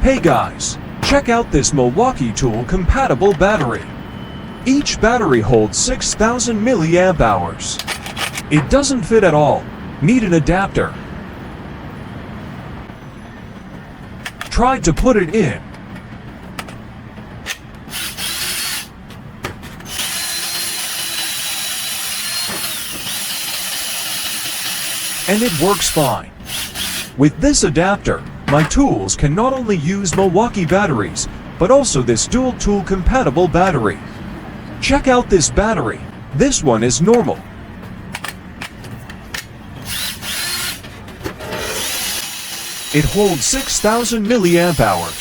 Hey guys, check out this Milwaukee tool compatible battery. Each battery holds 6,000 milliamp hours. It doesn't fit at all. Need an adapter. Tried to put it in. And it works fine. With this adapter, my tools can not only use Milwaukee batteries, but also this dual tool compatible battery. Check out this battery. This one is normal. It holds 6,000 milliamp hours.